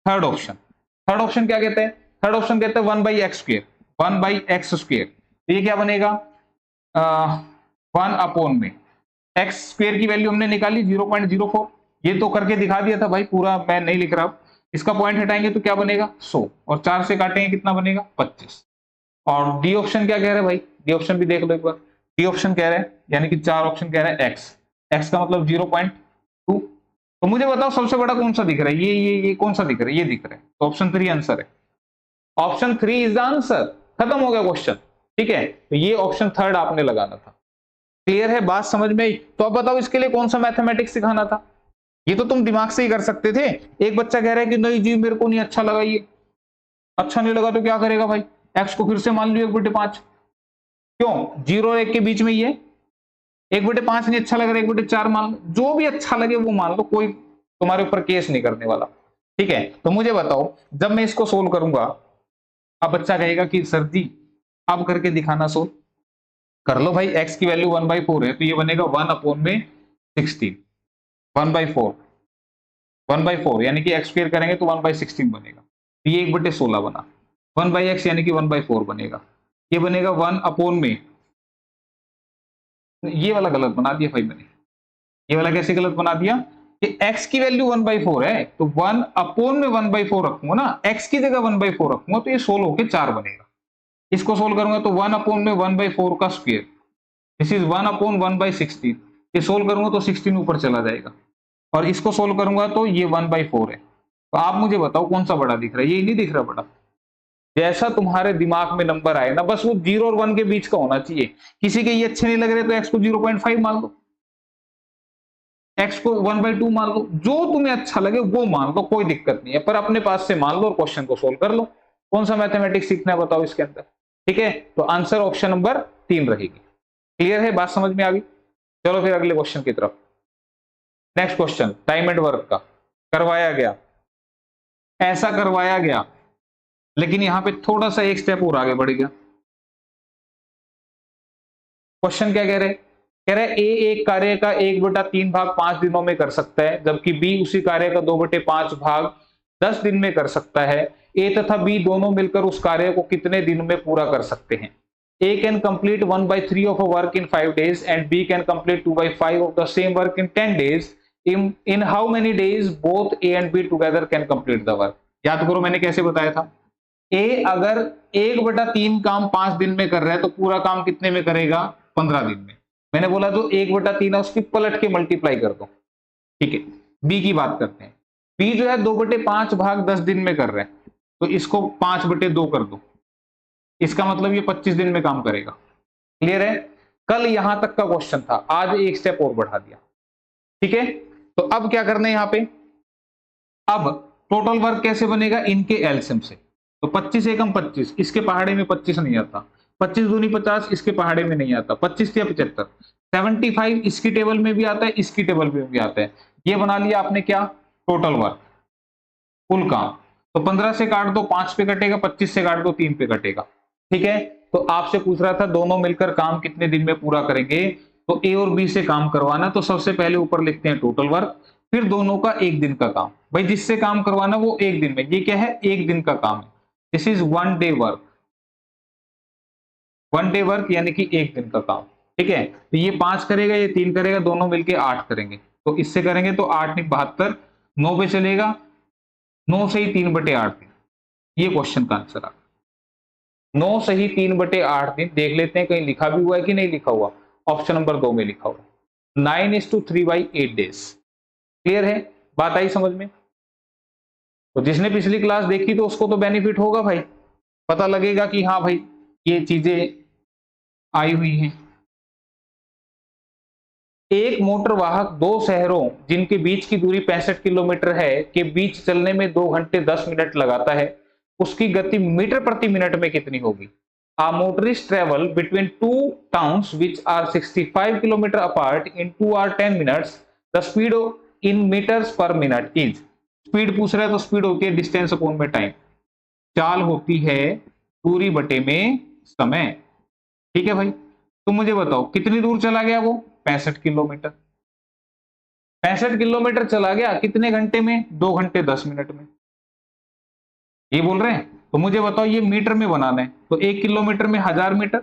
थर्ड ऑप्शन क्या कहते हैं, थर्ड ऑप्शन कहते हैं 1/x स्क्वायर, 1/x स्क्वायर। तो ये क्या बनेगा, 1 अपॉन में x स्क्वायर की वैल्यू हमने निकाली 0.04, ये तो करके दिखा दिया था भाई, पूरा मैं नहीं लिख रहा। इसका पॉइंट हटाएंगे तो क्या बनेगा, 100, और 4 से काटेंगे कितना बनेगा, 25। और डी ऑप्शन क्या कह रहा है भाई, डी ऑप्शन भी देख लो एक बार। डी ऑप्शन कह रहा है, यानी कि 4 ऑप्शन कह रहा है x का मतलब 0.2। तो मुझे बताओ सबसे बड़ा कौन सा दिख रहा है, ये कौन सा दिख रहा है, ये दिख रहा है, तो ऑप्शन 3 आंसर है। ऑप्शन 3 इज द आंसर, खत्म हो गया क्वेश्चन। ठीक है, तो ये ऑप्शन थर्ड आपने लगाना था। क्लियर है, बात समझ में आई? तो अब बताओ इसके लिए कौन सा मैथमेटिक्स सिखाना था? ये तो तुम दिमाग से ही कर सकते थे। एक बच्चा कह रहा है कि नहीं जी मेरे को नहीं अच्छा लगा ये। अच्छा नहीं लगा तो क्या करेगा भाई? एक्स को फिर से मान लियो 1/5। क्यों? 0 और 1 के बीच में ही है। 1/5 नहीं अच्छा लग रहा, 1/4 मान लो, जो भी अच्छा लगे वो मान लो, कोई तुम्हारे ऊपर केस नहीं करने वाला। ठीक है, तो मुझे बताओ जब मैं इसको सोल्व करूंगा, अब बच्चा कहेगा कि सर जी अब करके दिखाना सोल्व। कर लो भाई, x की वैल्यू 1/4 है तो ये बनेगा 1/16। 1/4, 1/4 यानी कि x स्क्वायर करेंगे तो 1/16 बनेगा, तो ये 1/16 बना। 1/x यानी कि 1/4 बनेगा, ये बनेगा 1 में, ये वाला गलत बना दिया भाई मैंने। ये वाला कैसे गलत बना दिया कि x की वैल्यू 1/4 है तो 1 में 1/4 रखूंगा ना, x की जगह 1/4 रखूंगा तो ये 16 होके 4 बनेगा। इसको सोल्व करूंगा तो 1 में 1/4 का स्क्वायर, दिस इज 1/1/16। ये सोल्व करूंगा तो 16 ऊपर चला जाएगा, और इसको सोल्व करूंगा तो ये 1/4 है। तो आप मुझे बताओ कौन सा बड़ा दिख रहा है? ये नहीं दिख रहा बड़ा? जैसा तुम्हारे दिमाग में नंबर आए ना, बस वो 0 और 1 के बीच का होना चाहिए। किसी के ये अच्छे नहीं लग रहे तो x को 0.5 मान लो, x को 1/2 मान लो, जो तुम्हें अच्छा लगे वो मान लो, कोई दिक्कत नहीं है, पर अपने पास से मान लो और क्वेश्चन को सोल्व कर लो। कौन सा मैथमेटिक्स सीखना है बताओ इसके अंदर? ठीक है, तो आंसर ऑप्शन नंबर 3 रहेगी। क्लियर है, बात समझ में आ गई? चलो फिर अगले क्वेश्चन की तरफ। Next question time and work का करवाया गया, ऐसा करवाया गया, लेकिन यहां पे थोड़ा सा एक स्टेप और आगे बढ़ गया। क्वेश्चन क्या कह रहे? कह रहे ए एक कार्य का 1/3 भाग 5 दिनों में कर सकता है, जबकि बी उसी कार्य का 2/5 भाग 10 दिन में कर सकता है। ए तथा बी दोनों मिलकर उस कार्य को कितने दिन में पूरा कर सकते हैं? A can complete 1/3 of a work in 5 days and B can complete 2/5 of the same work in 10 days। In how many days both A and B together can complete the work? याद करो मैंने कैसे बताया था। ए अगर 1/3 काम 5 दिन में कर रहा है तो पूरा काम कितने में करेगा? 15 दिन में। मैंने बोला जो 1/3 है उसकी पलट के मल्टीप्लाई कर दो। ठीक है, बी की बात करते हैं। बी जो है 2/5 भाग 10 दिन में कर रहा है, तो इसको 5/2 कर दो, इसका मतलब ये 25 दिन में काम करेगा। क्लियर है? कल यहां तक का क्वेश्चन था, आज एक स्टेप और बढ़ा दिया। ठीक है, तो अब क्या करना है यहां पे? अब टोटल वर्क कैसे बनेगा? इनके एलसीएम से। तो 25 एकम 25, इसके पहाड़े में 25 नहीं आता, 25 दूनी 50, इसके पहाड़े में नहीं आता, 25 या 75, 75 इसकी टेबल में भी आता है, इसकी टेबल में भी आता है। ये बना लिया आपने क्या? टोटल वर्क, कुल काम। तो 15 से काट दो 5 पे कटेगा, 25 से काट दो 3 पे कटेगा। ठीक है, तो आपसे पूछ रहा था दोनों मिलकर काम कितने दिन में पूरा करेंगे, तो ए और बी से काम करवाना, तो सबसे पहले ऊपर लिखते हैं टोटल वर्क, फिर दोनों का एक दिन का काम। भाई जिससे काम करवाना वो एक दिन में, ये क्या है? एक दिन का काम है। This is 1 day work, 1 day work यानी कि एक दिन का काम। ठीक है, तो ये 5 करेगा, ये 3 करेगा, दोनों मिलके 8 करेंगे, तो इससे करेंगे तो 8 नहीं 72, 9 पे चलेगा, 9 से ही 3/8 दिन। ये क्वेश्चन का आंसर आ, 9 से ही 3/8 दिन। देख लेते हैं कहीं लिखा भी हुआ है कि नहीं लिखा हुआ। ऑप्शन नंबर 2 में लिखा हुआ 9:3/8 डेज। क्लियर है, बात आई समझ में? तो जिसने पिछली क्लास देखी तो उसको तो बेनिफिट होगा भाई, पता लगेगा कि हाँ भाई ये चीजें आई हुई हैं। एक मोटर वाहक दो शहरों जिनके बीच की दूरी 65 किलोमीटर है के बीच चलने में 2 घंटे 10 मिनट लगाता है, उसकी गति मीटर प्रति मिनट में कितनी होगी? A motorist travel between two towns which are 65 kilometre apart in 2 or 10 minutes. The speed in meters per minute is, speed पूछ रहा है तो स्पीड होती है डिस्टेंस अपॉन में टाइम, चाल होती है दूरी बटे में समय। ठीक है भाई, तो मुझे बताओ कितनी दूर चला गया वो? 65 किलोमीटर। 65 किलोमीटर चला गया कितने घंटे में? 2 घंटे 10 मिनट में। ये बोल रहे हैं, तो मुझे बताओ ये मीटर में बनाना है तो 1 किलोमीटर में 1000 मीटर,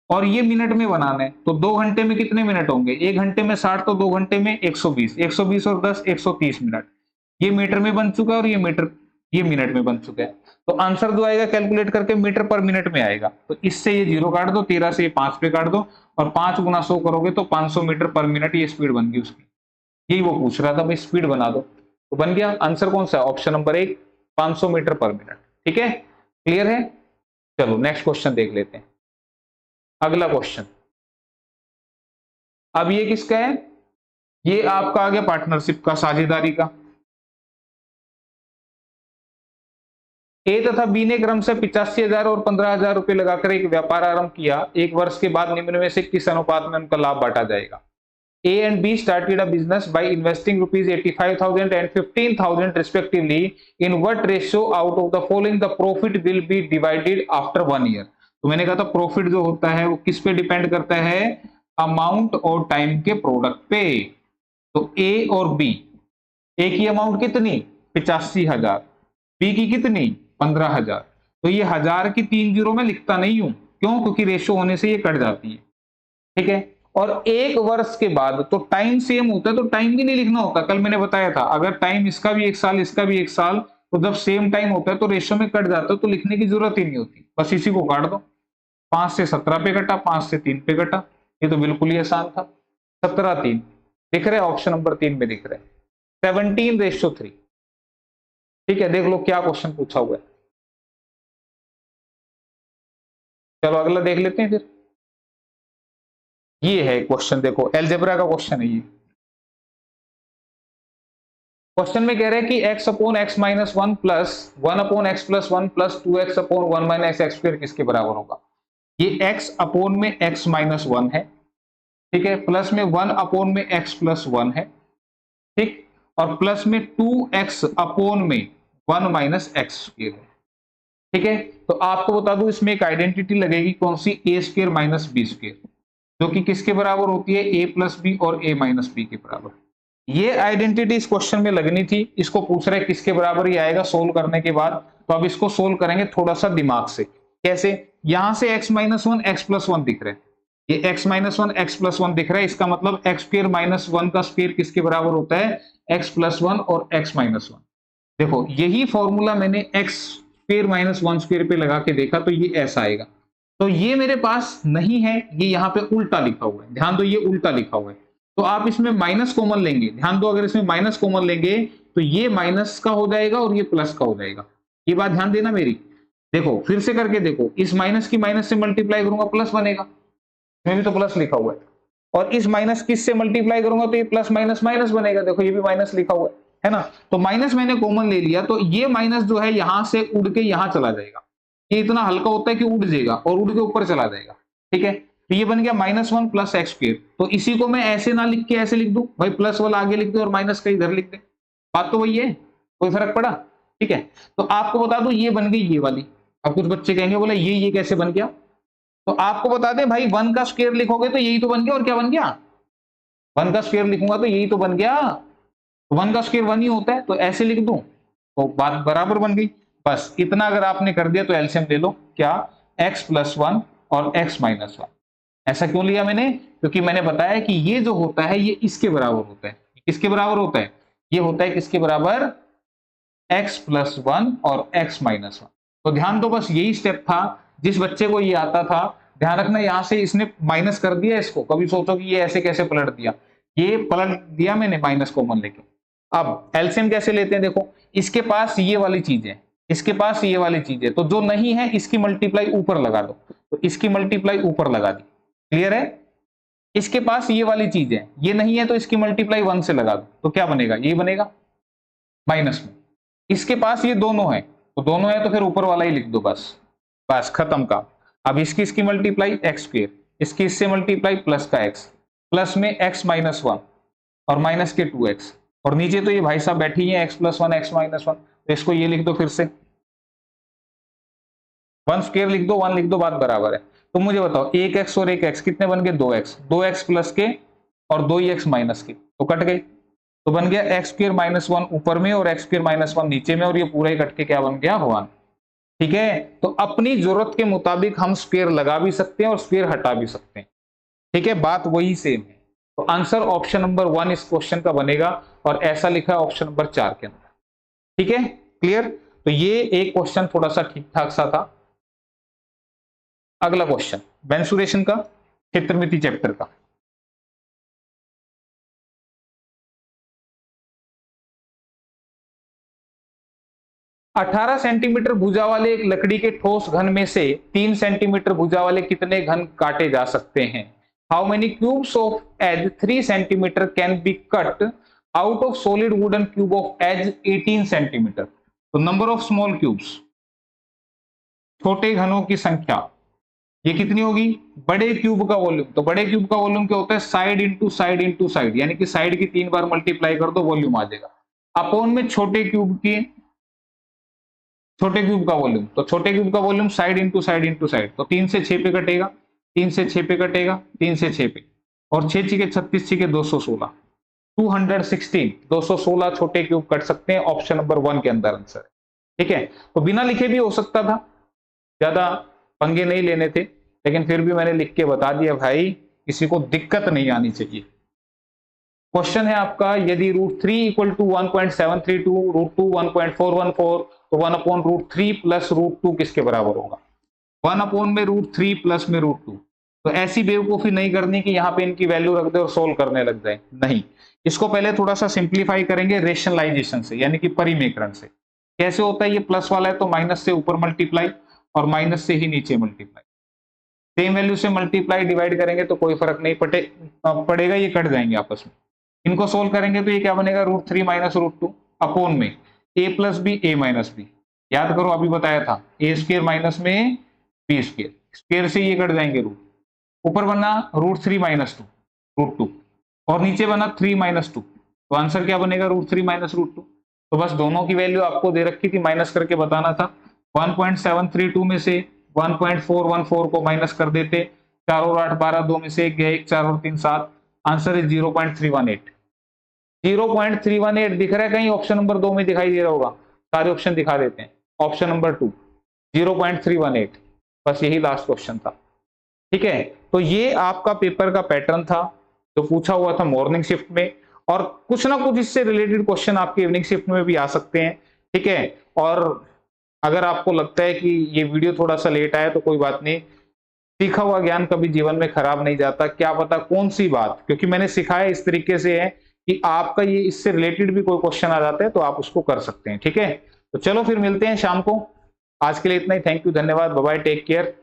और ये मिनट में बनाना है तो 2 घंटे में कितने मिनट होंगे? 1 घंटे में 60, तो 2 घंटे में 120, 120 और 10 130 मिनट। ये मीटर में बन चुका है और ये मिनट में बन चुका है। तो आंसर जो आएगा कैलकुलेट करके मीटर पर मिनट में आएगा। तो इससे ये 0 काट दो, 13 से ये 5 पे काट दो, और 5 गुना 100 करोगे तो 500 मीटर पर मिनट ये स्पीड बन गई उसकी। यही वो पूछ रहा था भाई, स्पीड बना दो, तो बन गया आंसर कौन सा? Option number 1, 500 meter per minute. ठीक है, क्लियर है? चलो नेक्स्ट क्वेश्चन देख लेते हैं। अगला क्वेश्चन, अब ये किसका है, ये आपका आ गया पार्टनरशिप का, साझेदारी का। ए तथा बी ने क्रम से 85,000 और 15,000 रुपए लगाकर एक व्यापार आरंभ किया। एक वर्ष के बाद निम्न में से किस अनुपात में उनका लाभ बांटा जाएगा? A and B started a business by investing rupees 85,000 and 15,000 respectively. In what ratio out of the following the profit will be divided after 1 year? तो मैंने कहा था प्रॉफिट जो होता है वो किस पे डिपेंड करता है, अमाउंट और टाइम के प्रोडक्ट पे। तो ए और बी, ए की अमाउंट कितनी 85,000, बी की कितनी 15,000। तो ये 1000 की 3 जीरो में लिखता नहीं हूं, क्यों, क्योंकि रेशो होने से ये कट जाती है, ठीक है। और एक वर्ष के बाद तो टाइम सेम होता है, तो टाइम भी नहीं लिखना होता। कल मैंने बताया था अगर टाइम इसका भी 1 साल इसका भी 1 साल, तो जब सेम टाइम होता है तो रेशो में कट जाता है, तो लिखने की जरूरत ही नहीं होती, बस इसी को काट दो। 5 से 17 पे कटा, 5 से 3 पे कटा, ये तो बिल्कुल ही आसान था। 17/3 दिख रहे, ऑप्शन नंबर 3 में दिख रहे, 17:3। ठीक है, देख लो क्या क्वेश्चन पूछा हुआ है। चलो अगला देख लेते हैं फिर। ये है क्वेश्चन, देखो एलजेब्रा का क्वेश्चन है ये। क्वेश्चन में कह रहे हैं कि x upon x minus 1 plus 1 upon x plus 1 plus 2x upon 1 minus x square किसके बराबर होगा? ये x अपॉन में x माइनस 1 है, ठीक है, प्लस में 1 अपॉन में x प्लस 1 है, ठीक, और प्लस में 2x अपॉन में 1 माइनस x स्क्वायर है, ठीक है। तो आपको बता दूं इसमें एक आइडेंटिटी लगेगी, कौन सी, a square minus b square, जो कि किसके बराबर होती है, a प्लस बी और a माइनस बी के बराबर। ये आइडेंटिटी इस क्वेश्चन में लगनी थी। इसको पूछ रहे किसके बराबर ही आएगा सोल्व करने के बाद। तो अब इसको सोल्व करेंगे थोड़ा सा दिमाग से। कैसे? यहां से x माइनस 1 एक्स प्लस 1 दिख रहे हैं, ये x माइनस 1 एक्स प्लस 1 दिख रहा है, इसका मतलब x स्क्वायर माइनस 1 का स्क्वायर किसके बराबर होता है, x प्लस 1 और x माइनस 1। देखो यही फॉर्मूला मैंने x स्क्वायर माइनस 1 स्क्वायर पे लगा के देखा, तो ये ऐसा आएगा। तो ये मेरे पास नहीं है, ये यहाँ पे उल्टा लिखा हुआ है, ध्यान दो ये उल्टा लिखा हुआ है। तो आप इसमें माइनस कॉमन लेंगे, ध्यान दो, अगर इसमें माइनस कॉमन लेंगे तो ये माइनस का हो जाएगा और ये प्लस का हो जाएगा। ये बात ध्यान देना मेरी। देखो फिर से करके देखो, इस माइनस की माइनस से मल्टीप्लाई करूंगा प्लस बनेगा, इसमें भी तो प्लस लिखा हुआ है, और इस माइनस किस से मल्टीप्लाई करूंगा तो ये प्लस माइनस माइनस बनेगा, देखो ये भी माइनस लिखा हुआ है ना। तो माइनस मैंने कॉमन ले लिया, तो ये माइनस जो है यहां से उड़ के यहां चला जाएगा। ये इतना हल्का होता है कि उड़ जाएगा और उड़ के ऊपर चला जाएगा, ठीक है। तो ये बन गया -1 प्लस एक्स स्क्वायर। तो इसी को मैं ऐसे ना लिख के ऐसे लिख दूं, भाई प्लस वाला आगे लिख दे और माइनस का इधर लिख दे, बात तो वही है, कोई फर्क पड़ा, ठीक है। तो आपको बता दूं ये बन गई ये वाली। अब कुछ बच्चे कहेंगे बोले ये कैसे बन गया, तो आपको बता दें भाई 1 का स्क्वायर लिखोगे तो यही तो बन गया, और क्या बन गया, 1 का स्क्वायर लिखूंगा तो यही तो बन गया, 1 का स्क्वायर 1 ही होता है, तो ऐसे लिख दूं तो बात बराबर बन गई। बस इतना अगर आपने कर दिया तो एलसीएम ले लो, क्या, x प्लस 1 और x माइनस 1। ऐसा क्यों लिया मैंने, क्योंकि मैंने बताया कि ये जो होता है ये इसके बराबर होता है, किसके बराबर होता है, ये होता है किसके बराबर, x प्लस 1 और x माइनस 1। तो ध्यान दो, बस यही स्टेप था, जिस बच्चे को ये आता था, ध्यान रखना यहां से इसने माइनस कर दिया इसको, कभी सोचो कि ये ऐसे कैसे पलट दिया, ये पलट दिया मैंने माइनस कॉमन लेके। अब एलसीएम कैसे लेते हैं, देखो इसके पास ये वाली चीज है, इसके पास ये वाली चीज है, तो जो नहीं है इसकी मल्टीप्लाई ऊपर लगा दो, तो इसकी मल्टीप्लाई ऊपर लगा दी, क्लियर है। इसके पास ये वाली चीज है, ये नहीं है तो इसकी मल्टीप्लाई 1 से लगा दो, तो क्या बनेगा, ये बनेगा माइनस में। इसके पास ये दोनों है, तो दोनों है तो फिर ऊपर वाला ही लिख दो, बस बस खत्म काम। अब इसकी मल्टीप्लाई एक्स स्क्वायर, इसकी इससे मल्टीप्लाई प्लस का एक्स, प्लस में एक्स माइनस 1 और माइनस के 2x, और नीचे तो ये भाई साहब बैठी है x प्लस 1 एक्स माइनस 1, तो इसको ये लिख दो, फिर से 1 स्क्वायर लिख दो, 1 लिख दो, बात बराबर है। तो मुझे बताओ एक x और एक x कितने बन गए, 2x, 2x प्लस के और 2x माइनस के, तो कट गए, तो बन गया x स्क्वायर माइनस 1 ऊपर में और x स्क्वायर माइनस 1 नीचे में, और ये पूरा ही कट के क्या बन गया, 1, ठीक है। तो अपनी जरूरत के मुताबिक हम स्क्वायर लगा भी सकते हैं और स्क्वायर हटा भी सकते हैं, ठीक है, बात वही सेम है। तो आंसर ऑप्शन नंबर 1 इस क्वेश्चन का बनेगा, और ऐसा लिखा है ऑप्शन नंबर 4 के अंदर, ठीक है, क्लियर। तो ये एक क्वेश्चन थोड़ा सा ठीक ठाक सा था। अगला क्वेश्चन मेंसुरेशन का, क्षेत्रमिति चैप्टर का। अठारह सेंटीमीटर भुजा वाले एक लकड़ी के ठोस घन में से 3 सेंटीमीटर भुजा वाले कितने घन काटे जा सकते हैं? How many cubes of edge 3 centimeter can be cut out of solid wooden cube of edge 18 centimeter. तो नंबर ऑफ स्मॉल क्यूब्स, छोटे घनों की संख्या, ये कितनी होगी? बड़े क्यूब का वॉल्यूम। तो बड़े क्यूब का वॉल्यूम क्या होता है? Side into side into side, यानी कि साइड की 3 बार मल्टीप्लाई कर दो वॉल्यूम आ जाएगा। अपॉन में छोटे क्यूब का वॉल्यूम, तो छोटे क्यूब का volume side into side into side, तो 3 से 6 पे कटेगा, 3 से 6 पे कटेगा, 3 से 6 पे, और 6 6 के 36, 6 के 216, 216 छोटे क्यूब कट सकते हैं। ऑप्शन नंबर 1 के अंदर आंसर। ठीक है, तो बिना लिखे भी हो सकता था, ज्यादा पंगे नहीं लेने थे, लेकिन फिर भी मैंने लिख के बता दिया भाई, किसी को दिक्कत नहीं आनी चाहिए। क्वेश्चन है आपका, यदि √3 इक्वल टू 1.732, √2 1.414, तो 1/√3 प्लस √2 किसके बराबर होगा? 1 में √3 प्लस में √2। तो ऐसी बेवकूफी नहीं करनी कि यहाँ पे इनकी वैल्यू रख दे और सोल्व करने लग जाए, नहीं। इसको पहले थोड़ा सा सिंप्लीफाई करेंगे रेशनलाइजेशन से, यानी कि परिमेकरण से। कैसे होता है? ये प्लस वाला है तो माइनस से ऊपर मल्टीप्लाई और माइनस से ही नीचे मल्टीप्लाई। सेम वैल्यू से मल्टीप्लाई डिवाइड करेंगे तो कोई फर्क नहीं पड़ेगा, ये कट जाएंगे आपस में। इनको सोल्व करेंगे तो ये क्या बनेगा? √3 माइनस √2 अपॉन में a plus b, a minus b. याद करो अभी बताया था, a स्क्वायर माइनस में b स्क्वायर, स्क्वायर से ये कट जाएंगे रूट। ऊपर बना √3 माइनस √2 और नीचे बना 3 माइनस 2, तो आंसर क्या बनेगा? √3 माइनस √2। तो बस दोनों की वैल्यू आपको दे रखी थी, माइनस करके बताना था। 1.732 में से 1.414 को माइनस कर देते, 4 और 8 12, 2 में से 1 गया, 1 4 और 3 7, आंसर है 0.318। 0.318 दिख रहा है कहीं? ऑप्शन नंबर 2 में दिखाई दे रहा होगा, सारे ऑप्शन दिखा देते हैं। ऑप्शन नंबर 2 0.318, बस यही लास्ट क्वेश्चन था। ठीक है, तो ये आपका पेपर का पैटर्न था जो पूछा हुआ था मॉर्निंग शिफ्ट में, और कुछ ना कुछ इससे रिलेटेड क्वेश्चन आपके इवनिंग शिफ्ट में भी आ सकते हैं। ठीक है, और अगर आपको लगता है कि ये वीडियो थोड़ा सा लेट आया तो कोई बात नहीं, सीखा हुआ ज्ञान कभी जीवन में खराब नहीं जाता। क्या पता कौन सी बात, क्योंकि मैंने सिखाया इस तरीके से है कि आपका ये इससे रिलेटेड भी कोई क्वेश्चन आ जाता है तो आप उसको कर सकते हैं। ठीक है, तो चलो फिर मिलते हैं शाम को। आज के लिए इतना ही, थैंक यू, धन्यवाद, बाय बाय, टेक केयर।